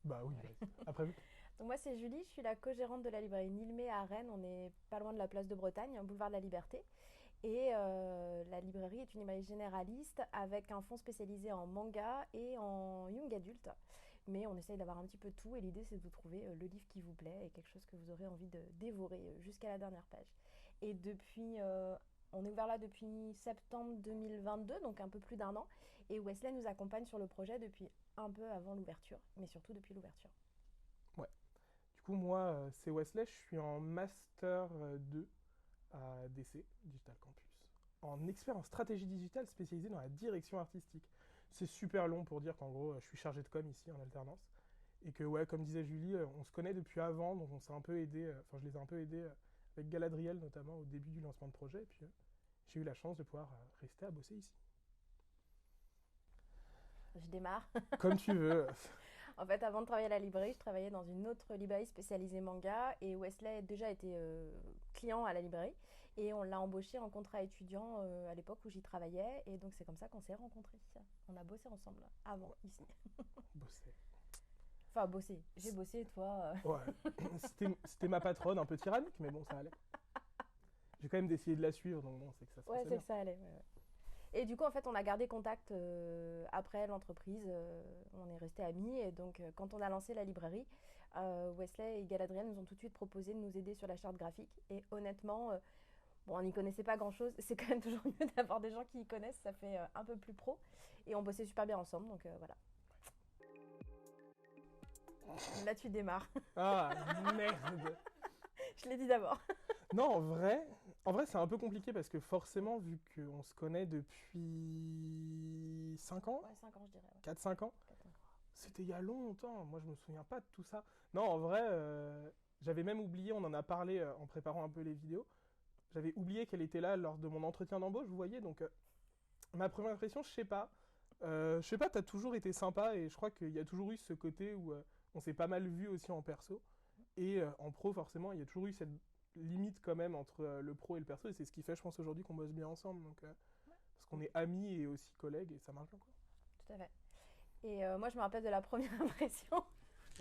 Bah oui, Ouais. vas-y. Après, Donc moi c'est Julie, je suis la co-gérante de la librairie Nilmé à Rennes. On est pas loin de la place de Bretagne, boulevard de la Liberté. Et la librairie est une librairie généraliste avec un fonds spécialisé en manga et en young adulte. Mais on essaye d'avoir un petit peu de tout et l'idée c'est de vous trouver le livre qui vous plaît et quelque chose que vous aurez envie de dévorer jusqu'à la dernière page. Et on est ouvert là depuis septembre 2022, donc un peu plus d'un an. Et Wesley nous accompagne sur le projet depuis un peu avant l'ouverture, mais surtout depuis l'ouverture. ouais. Du coup, moi, c'est Wesley, je suis en Master 2 à DC, Digital Campus, en expert en stratégie digitale spécialisé dans la direction artistique. C'est super long pour dire qu'en gros, je suis chargé de com ici en alternance. Et que, ouais, comme disait Julie, on se connaît depuis avant, donc on s'est un peu aidé, enfin, je les ai un peu aidés avec Galadriel notamment au début du lancement de projet. Et puis, j'ai eu la chance de pouvoir rester à bosser ici. Je démarre. Comme tu veux. En fait, avant de travailler à la librairie, je travaillais dans une autre librairie spécialisée manga et Wesley a déjà été client à la librairie et on l'a embauché en contrat étudiant à l'époque où j'y travaillais et donc c'est comme ça qu'on s'est rencontrés. On a bossé ensemble avant Ouais, ici. bosser. Enfin, bossé. J'ai bossé, toi. Ouais. C'était ma patronne, un peu tyrannique, mais bon, ça allait. J'ai quand même essayé de la suivre, donc bon, c'est que ça se Ouais, passait c'est que bien. ça allait. Ouais, ouais. Et du coup, en fait, on a gardé contact après l'entreprise. On est restés amis. Et donc, quand on a lancé la librairie, Wesley et Galadriel nous ont tout de suite proposé de nous aider sur la charte graphique. Et honnêtement, bon, on n'y connaissait pas grand-chose. C'est quand même toujours mieux d'avoir des gens qui y connaissent. Ça fait un peu plus pro. Et on bossait super bien ensemble. Donc, voilà. Là, tu démarres. Ah, merde. Je l'ai dit d'abord. Non, en vrai c'est un peu compliqué parce que forcément, vu qu'on se connaît depuis 5 ans, Ouais, 5 ans, je dirais. Ouais. 4 5 ans, 4 ans. c'était il y a longtemps. Moi, je me souviens pas de tout ça. Non, en vrai, j'avais même oublié, on en a parlé en préparant un peu les vidéos. J'avais oublié qu'elle était là lors de mon entretien d'embauche, vous voyez. Donc, ma première impression, je sais pas. Je sais pas, t'as toujours été sympa et je crois qu'il y a toujours eu ce côté où on s'est pas mal vu aussi en perso. Et en pro, forcément, il y a toujours eu cette limite quand même entre le pro et le perso. Et c'est ce qui fait, je pense, aujourd'hui qu'on bosse bien ensemble. Donc, Ouais, parce qu'on est amis et aussi collègues et ça marche bien, quoi. tout à fait. Et moi, je me rappelle de la première impression.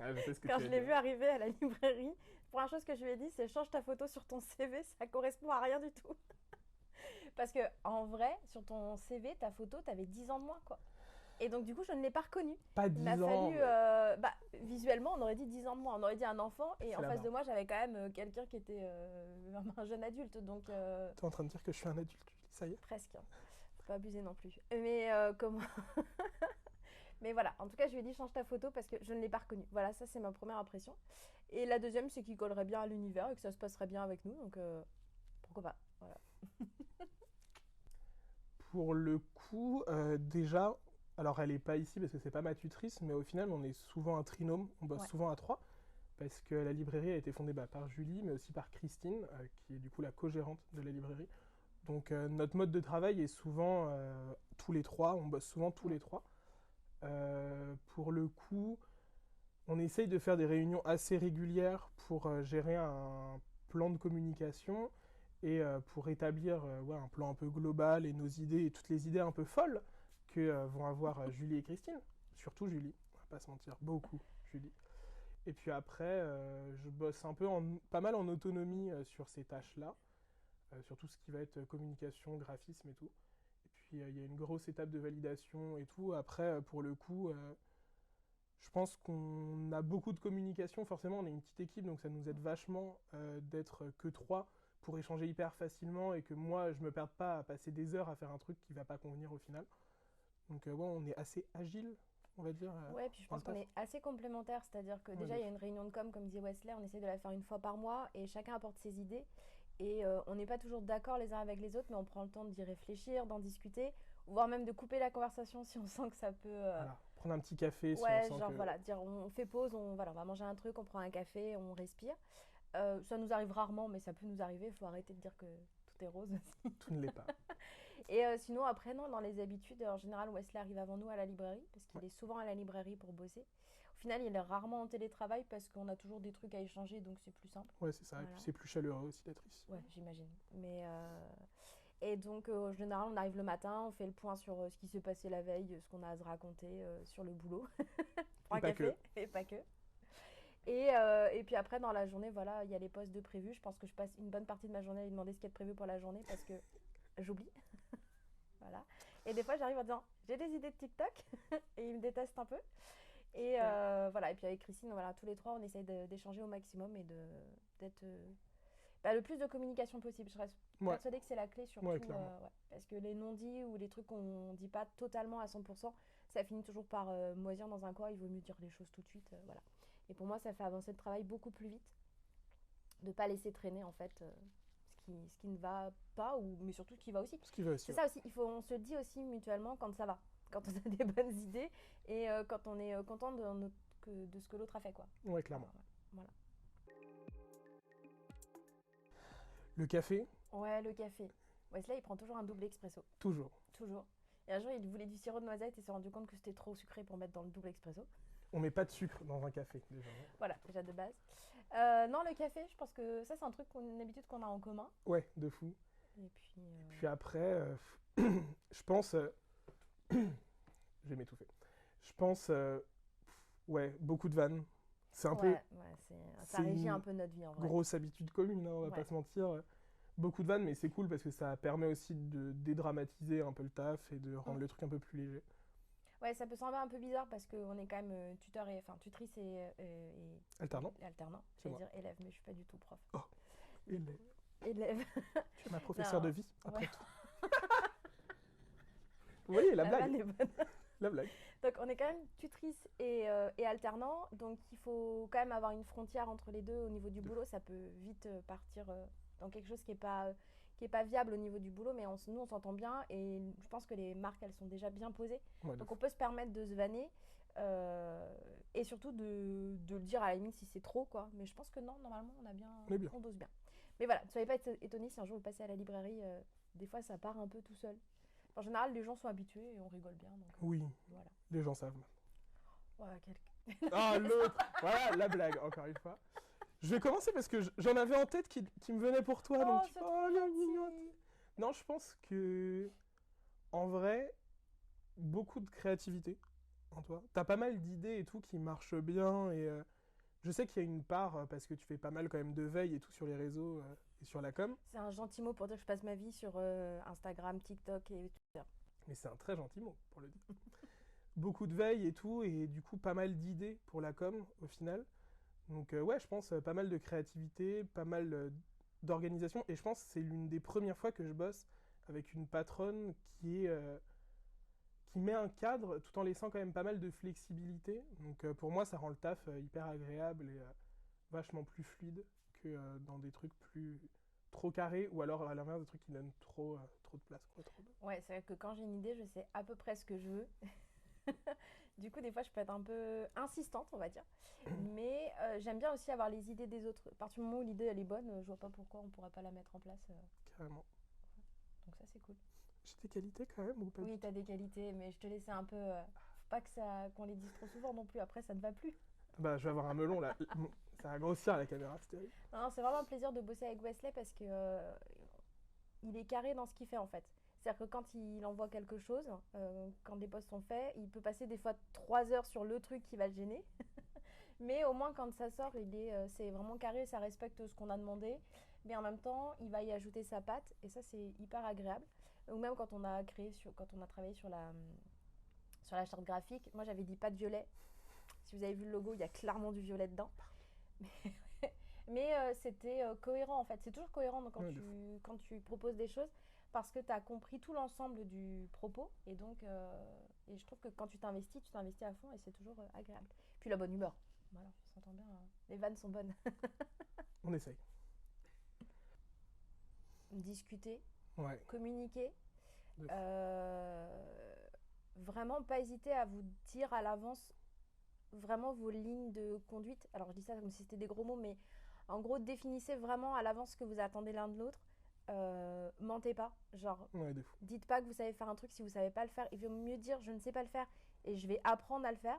Ah, je sais ce que Quand tu je vas l'ai dire. vu arriver à la librairie, la première chose que je lui ai dit, c'est change ta photo sur ton CV, ça correspond à rien du tout. Parce que en vrai, sur ton CV, ta photo, t'avais 10 ans de moins, quoi. Et donc, du coup, je ne l'ai pas reconnu. Pas Il m'a 10 ans, fallu. mais Visuellement, on aurait dit 10 ans de moins. On aurait dit un enfant. Et c'est en la face de barbe. moi, j'avais quand même quelqu'un qui était un jeune adulte. Donc, T'es en train de dire que je suis un adulte, ça y est. presque. Faut pas abuser non plus. Mais comment. Mais voilà, en tout cas, je lui ai dit change ta photo parce que je ne l'ai pas reconnu. Voilà, ça, c'est ma première impression. Et la deuxième, c'est qu'il collerait bien à l'univers et que ça se passerait bien avec nous. Donc, pourquoi pas. Voilà. Pour le coup, déjà, alors elle est pas ici parce que c'est pas ma tutrice, mais au final, on est souvent un trinôme, on bosse Ouais. souvent à trois. Parce que la librairie a été fondée par Julie, mais aussi par Christine, qui est du coup la co-gérante de la librairie. Donc notre mode de travail est souvent tous les trois, on bosse souvent tous Ouais. les trois. Pour le coup, on essaye de faire des réunions assez régulières pour gérer un plan de communication et pour établir ouais, un plan un peu global et nos idées et toutes les idées un peu folles que vont avoir Julie et Christine. Surtout Julie, on va pas se mentir, beaucoup Julie. Et puis après, je bosse un peu pas mal en autonomie sur ces tâches-là, sur tout ce qui va être communication, graphisme et tout. Et puis il y a une grosse étape de validation et tout. Après, pour le coup, je pense qu'on a beaucoup de communication. Forcément, on est une petite équipe, donc ça nous aide vachement d'être que trois pour échanger hyper facilement et que moi, je me perde pas à passer des heures à faire un truc qui va pas convenir au final. Donc ouais, on est assez agile, on va dire, Ouais, puis je dans le pense qu'on taf. est assez complémentaires, c'est-à-dire que Ouais, déjà de il y a fou. une réunion de com, comme disait Wesley, on essaie de la faire une fois par mois et chacun apporte ses idées. Et on n'est pas toujours d'accord les uns avec les autres, mais on prend le temps d'y réfléchir, d'en discuter, voire même de couper la conversation si on sent que ça peut. Voilà, prendre un petit café si on Ouais, sent genre que voilà, dire on fait pause, voilà, on va manger un truc, on prend un café, on respire. Ça nous arrive rarement, mais ça peut nous arriver, il faut arrêter de dire que tout est rose. tout ne l'est pas. Et sinon, après, non, dans les habitudes, en général, Wesley arrive avant nous à la librairie, parce Ouais, qu'il est souvent à la librairie pour bosser. Au final, il est rarement en télétravail parce qu'on a toujours des trucs à échanger, donc c'est plus simple. ouais c'est ça. Et puis Voilà. c'est plus chaleureux aussi d'être ici. Ouais, j'imagine. Mais Et donc, en général, on arrive le matin, on fait le point sur ce qui s'est passé la veille, ce qu'on a à se raconter sur le boulot. Prends Et un pas café, que. et pas que. Et puis après, dans la journée, voilà, il y a les postes de prévus. Je pense que je passe une bonne partie de ma journée à lui demander ce qui est prévu pour la journée parce que j'oublie. Voilà. Et des fois, j'arrive en disant, j'ai des idées de TikTok. Et il me déteste un peu. Et Ouais. voilà. Et puis avec Christine, voilà, tous les trois, on essaye d'échanger au maximum et d'être bah, le plus de communication possible. Je reste Ouais, persuadée que c'est la clé ouais, surtout. clairement. Ouais. Parce que les non-dits ou les trucs qu'on dit pas totalement à 100%, ça finit toujours par moisir dans un coin. Il vaut mieux dire les choses tout de suite. Voilà. Et pour moi, ça fait avancer le travail beaucoup plus vite. De ne pas laisser traîner en fait ce qui ne va pas, mais surtout ce qui va aussi. Ce qui va aussi, C'est ouais. ça aussi, on se le dit aussi mutuellement quand ça va, quand on a des bonnes idées et quand on est content de ce que l'autre a fait, quoi. Ouais, Enfin, clairement. voilà. Le café, Ouais, le café. Wesley, il prend toujours un double expresso. toujours. Toujours. Et un jour, il voulait du sirop de noisette et s'est rendu compte que c'était trop sucré pour mettre dans le double expresso. On met pas de sucre dans un café, déjà. Voilà, déjà de base. Non, le café, je pense que ça, c'est un truc, une habitude qu'on a en commun. Ouais, de fou. Et puis. Puis après, je pense. Je vais m'étouffer. Je pense. Ouais, beaucoup de vannes. C'est un peu. Ouais, ça C'est régit un une peu notre vie en vrai. grosse habitude commune, hein, on va Ouais. pas se mentir. Beaucoup de vannes, mais c'est cool parce que ça permet aussi de dédramatiser un peu le taf et de rendre Mm. le truc un peu plus léger. Ouais, ça peut sembler un peu bizarre parce qu'on est quand même tuteur et enfin tutrice Alternant, et alternant. c'est J'allais moi. dire élève, mais je suis pas du tout prof. Oh, élève. Élève. Tu es ma professeure Non, de vie, après ouais. tout. Vous voyez, la blague, vanne est bonne. la blague. Donc on est quand même tutrice et alternant, donc il faut quand même avoir une frontière entre les deux au niveau du boulot. Ça peut vite partir dans quelque chose qui est pas viable au niveau du boulot, mais nous on s'entend bien et je pense que les marques elles sont déjà bien posées. Ouais, Donc on peut se permettre de se vanner et surtout de le dire à la limite si c'est trop, quoi. Mais je pense que non, normalement on est bien. on dose bien. Mais voilà, ne soyez pas étonnés si un jour vous passez à la librairie, des fois ça part un peu tout seul. En général, les gens sont habitués et on rigole bien. Donc, Oui, voilà. les gens savent. Ouais, Ah, l'autre. Voilà, la blague, encore une fois. Je vais commencer parce que j'en avais en tête qui me venait pour toi. Oh, Donc c'est oh, trop la gentil. mignonne. Non, je pense que, en vrai, beaucoup de créativité en toi. T'as pas mal d'idées et tout qui marchent bien. Et je sais qu'il y a une part, parce que tu fais pas mal quand même de veille et tout sur les réseaux et sur la com. C'est un gentil mot pour dire que je passe ma vie sur Instagram, TikTok et Twitter. Mais c'est un très gentil mot, pour le dire. Beaucoup de veille et tout. Et du coup, pas mal d'idées pour la com, au final. Donc ouais, je pense pas mal de créativité, pas mal d'organisation. Et je pense que c'est l'une des premières fois que je bosse avec une patronne qui met un cadre tout en laissant quand même pas mal de flexibilité. Donc pour moi, ça rend le taf hyper agréable et vachement plus fluide que dans des trucs plus trop carrés ou alors à l'inverse des trucs qui donnent trop de place. Quoi, Ouais, c'est vrai que quand j'ai une idée, je sais à peu près ce que je veux. Du coup, des fois, je peux être un peu insistante, on va dire. Mais j'aime bien aussi avoir les idées des autres. À partir du moment où l'idée elle est bonne, je vois pas pourquoi on pourrait pas la mettre en place. Carrément. Donc ça, c'est cool. J'ai des qualités quand même ou pas Oui, du tout. t'as des qualités, mais je te laissais un peu. Faut pas qu'on les dise trop souvent non plus. Après, ça ne va plus. Bah je vais avoir un melon là. Ça va grossir à la caméra, c'est terrible. Non, c'est vraiment un plaisir de bosser avec Wesley parce que il est carré dans ce qu'il fait en fait. C'est-à-dire que quand il envoie quelque chose, quand des posts sont faits, il peut passer des fois 3 heures sur le truc qui va le gêner. Mais au moins quand ça sort, c'est vraiment carré, ça respecte ce qu'on a demandé. Mais en même temps, il va y ajouter sa patte et ça c'est hyper agréable. Ou même quand on a quand on a travaillé sur la charte graphique, moi j'avais dit pas de violet. Si vous avez vu le logo, il y a clairement du violet dedans. Mais c'était cohérent en fait. C'est toujours cohérent Ouais, quand tu proposes des choses parce que tu as compris tout l'ensemble du propos. Et donc, et je trouve que quand tu t'investis à fond et c'est toujours agréable. Puis la bonne humeur. Voilà, on s'entend bien. Les vannes sont bonnes. On essaye. Discuter, Ouais. communiquer. De fou. Vraiment pas hésiter à vous dire à l'avance vraiment vos lignes de conduite. Alors je dis ça comme si c'était des gros mots, mais en gros définissez vraiment à l'avance ce que vous attendez l'un de l'autre. Mentez pas, genre Ouais, de fou. dites pas que vous savez faire un truc si vous savez pas le faire. Il vaut mieux dire je ne sais pas le faire et je vais apprendre à le faire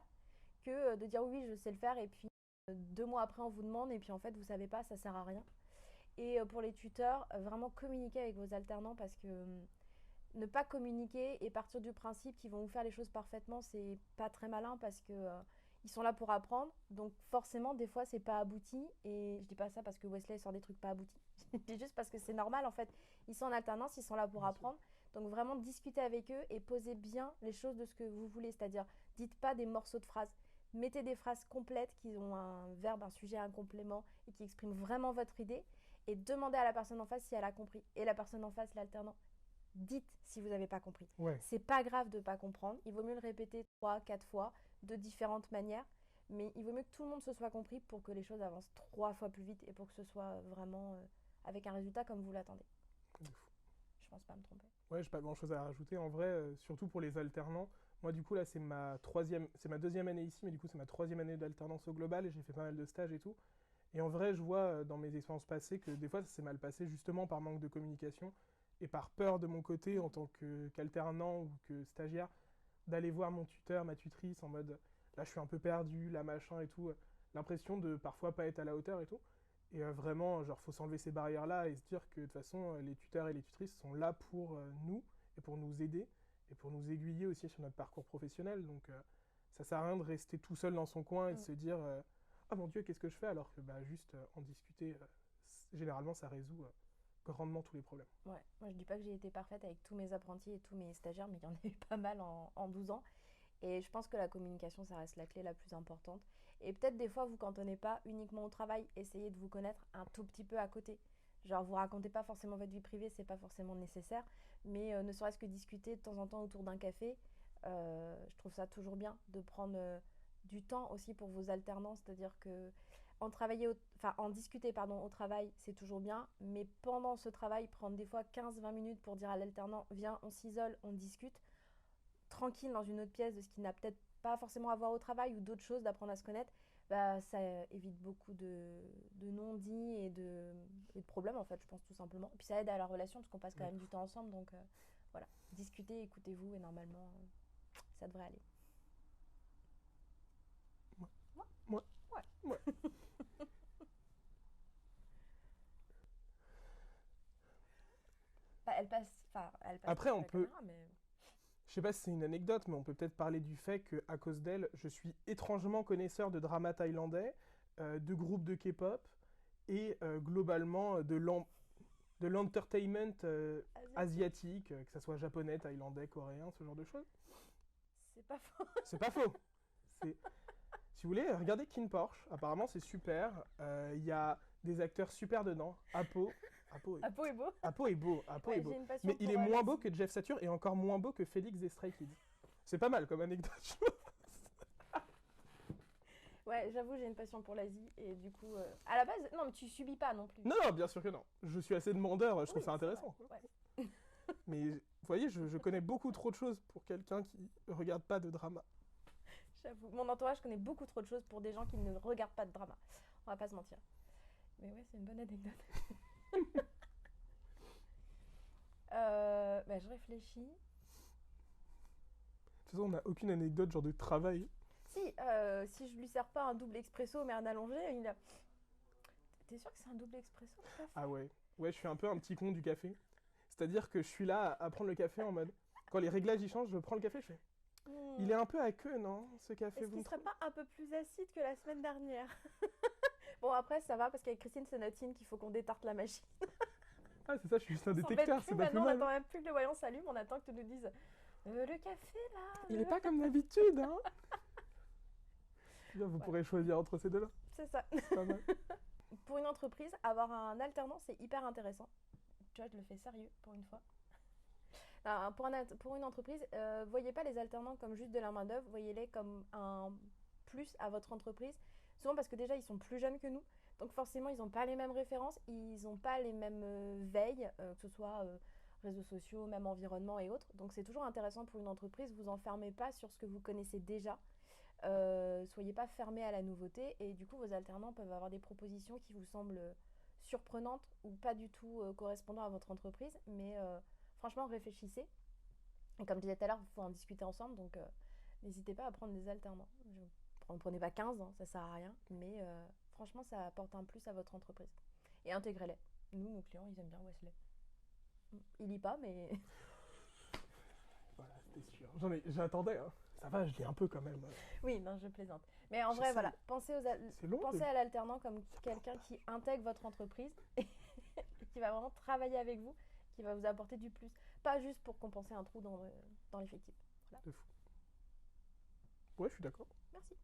que de dire oui je sais le faire et puis 2 mois après on vous demande et puis en fait vous savez pas, ça sert à rien. Et pour les tuteurs, vraiment communiquer avec vos alternants parce que ne pas communiquer et partir du principe qu'ils vont vous faire les choses parfaitement, c'est pas très malin parce que ils sont là pour apprendre. Donc forcément, des fois, c'est pas abouti. Et je dis pas ça parce que Wesley sort des trucs pas aboutis. Je dis juste parce que c'est normal en fait. Ils sont en alternance, ils sont là pour Bien sûr. apprendre. Donc vraiment discutez avec eux et posez bien les choses de ce que vous voulez. C'est-à-dire, dites pas des morceaux de phrases. Mettez des phrases complètes qui ont un verbe, un sujet, un complément et qui expriment vraiment votre idée. Et demandez à la personne en face si elle a compris. Et la personne en face, l'alternant, dites si vous n'avez pas compris. Ouais, C'est pas grave de pas comprendre. Il vaut mieux le répéter 3, 4 fois de différentes manières. Mais il vaut mieux que tout le monde se soit compris pour que les choses avancent 3 fois plus vite et pour que ce soit vraiment avec un résultat comme vous l'attendez. de fou. Je pense pas me tromper. Ouais, j'ai pas grand-chose à rajouter. En vrai, surtout pour les alternants. Moi, du coup, là, c'est ma deuxième année ici, mais du coup, c'est ma troisième année d'alternance au global et j'ai fait pas mal de stages et tout. Et en vrai, je vois dans mes expériences passées que des fois, ça s'est mal passé justement par manque de communication et par peur de mon côté en tant qu'alternant ou que stagiaire d'aller voir mon tuteur, ma tutrice en mode là, je suis un peu perdu, là, machin et tout. L'impression de parfois pas être à la hauteur et tout. Et vraiment, genre, faut s'enlever ces barrières-là et se dire que de toute façon, les tuteurs et les tutrices sont là pour nous et pour nous aider et pour nous aiguiller aussi sur notre parcours professionnel. Donc, ça sert à rien de rester tout seul dans son coin et de Mm. se dire ah mon Dieu, qu'est-ce que je fais alors que bah, juste en discuter, généralement, ça résout grandement tous les problèmes. Ouais, moi je dis pas que j'ai été parfaite avec tous mes apprentis et tous mes stagiaires, mais il y en a eu pas mal en 12 ans. Et je pense que la communication, ça reste la clé la plus importante. Et peut-être des fois, vous cantonnez pas uniquement au travail, essayez de vous connaître un tout petit peu à côté. Genre, vous racontez pas forcément votre vie privée, c'est pas forcément nécessaire, mais ne serait-ce que discuter de temps en temps autour d'un café, je trouve ça toujours bien de prendre du temps aussi pour vos alternances, c'est-à-dire que en discuter pardon, au travail, c'est toujours bien, mais pendant ce travail, prendre des fois 15-20 minutes pour dire à l'alternant, viens, on s'isole, on discute, tranquille dans une autre pièce de ce qui n'a peut-être pas forcément à voir au travail ou d'autres choses, d'apprendre à se connaître, bah, ça évite beaucoup de non-dits et de problèmes, en fait, je pense tout simplement. Et puis ça aide à la relation parce qu'on passe quand Ouais. même du temps ensemble, donc voilà. Discutez, écoutez-vous et normalement, ça devrait aller. Ouais. Ouais. Ouais. Ouais. Ouais. Bah, elle passe pas Après, sur on la peut, caméra, mais. je sais pas si c'est une anecdote, mais on peut peut-être parler du fait qu'à cause d'elle, je suis étrangement connaisseur de drama thaïlandais, de groupes de K-pop et globalement de l'entertainment Asiatique. asiatique, que ce soit japonais, thaïlandais, coréen, ce genre de choses. C'est pas faux. C'est pas faux. C'est... Si vous voulez, regardez Kin Porsche. Apparemment, c'est super. Il y a des acteurs super dedans. Apo est, Apo est beau. Apo est beau. Apo est Ouais, j'ai beau. une passion Mais il pour est moins beau l'Asie. que Jeff Satur et encore moins beau que Félix des Stray Kids. C'est pas mal comme anecdote, je trouve. Ouais, j'avoue, j'ai une passion pour l'Asie et du coup, à la base, non, mais tu subis pas non plus. Non, non, bien sûr que non. Je suis assez demandeur, je trouve Oui, ça c'est vrai. intéressant. Ouais. Mais vous voyez, je connais beaucoup trop de choses pour quelqu'un qui regarde pas de drama. J'avoue. Mon entourage connaît beaucoup trop de choses pour des gens qui ne regardent pas de drama. On va pas se mentir. Mais ouais, c'est une bonne anecdote. Bah, je réfléchis. De toute façon, on n'a aucune anecdote genre de travail. Si je lui sers pas un double expresso mais un allongé, il a. T'es sûr que c'est un double expresso le café? Ah ouais. Ouais, je suis un peu un petit con du café. C'est-à-dire que je suis là à prendre le café en mode. Quand les réglages y changent, je prends le café, je fais. Il est Hmm. un peu à queue, non, ce café, Est-ce vous qu'il ne serait trouvez? pas un peu plus acide que la semaine dernière? Bon, après, ça va parce qu'avec Christine, c'est notre team qu'il faut qu'on détarte la machine. Ah, c'est ça, je suis juste un On s'embête détecteur, plus c'est pas plus maintenant, on mal. attend même plus que le voyant s'allume, on attend que tu nous dises le café là. Il est pas comme d'habitude, hein. Bien, vous Voilà, pourrez choisir entre ces deux-là. c'est ça. C'est pas mal. Pour une entreprise, avoir un alternant, c'est hyper intéressant. Tu vois, je le fais sérieux pour une fois. Alors, pour une entreprise, voyez pas les alternants comme juste de la main-d'œuvre, voyez-les comme un plus à votre entreprise. Souvent parce que déjà, ils sont plus jeunes que nous. Donc forcément, ils n'ont pas les mêmes références, ils n'ont pas les mêmes veilles, que ce soit réseaux sociaux, même environnement et autres. Donc c'est toujours intéressant pour une entreprise, vous enfermez pas sur ce que vous connaissez déjà. Soyez pas fermés à la nouveauté et du coup vos alternants peuvent avoir des propositions qui vous semblent surprenantes ou pas du tout correspondant à votre entreprise, mais franchement réfléchissez. Et comme je disais tout à l'heure, il faut en discuter ensemble, donc n'hésitez pas à prendre des alternants. Ne prenez pas 15, hein, ça sert à rien, mais franchement ça apporte un plus à votre entreprise. Et intégrez-les. Nous, nos clients, ils aiment bien Wesley. Il lit pas, mais Voilà, c'était sûr. J'attendais, hein. Ça va, je lis un peu quand même. oui, non, je plaisante. Mais en vrai, J'essaye. voilà, pensez, C'est long, pensez mais à l'alternant comme quelqu'un qui intègre votre entreprise et qui va vraiment travailler avec vous, qui va vous apporter du plus. Pas juste pour compenser un trou dans l'effectif. Voilà, de fou. Ouais, je suis d'accord. merci.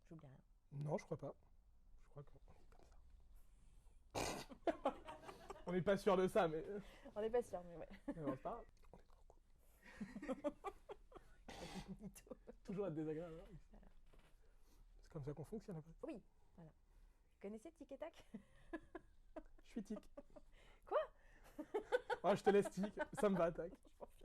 J'oublie rien. Non, je crois pas. Je crois qu'on est comme ça. On n'est pas sûr de ça, mais On n'est pas sûr, mais ouais. mais on parle. On est trop cool. Mytho. Toujours être désagréable. Hein. Voilà. C'est comme ça qu'on fonctionne après. Oui, voilà. Vous connaissez Tic et Tac? Je suis tic. Quoi? Ah, je te laisse tic. Ça me va, tac. Je m'en fiche.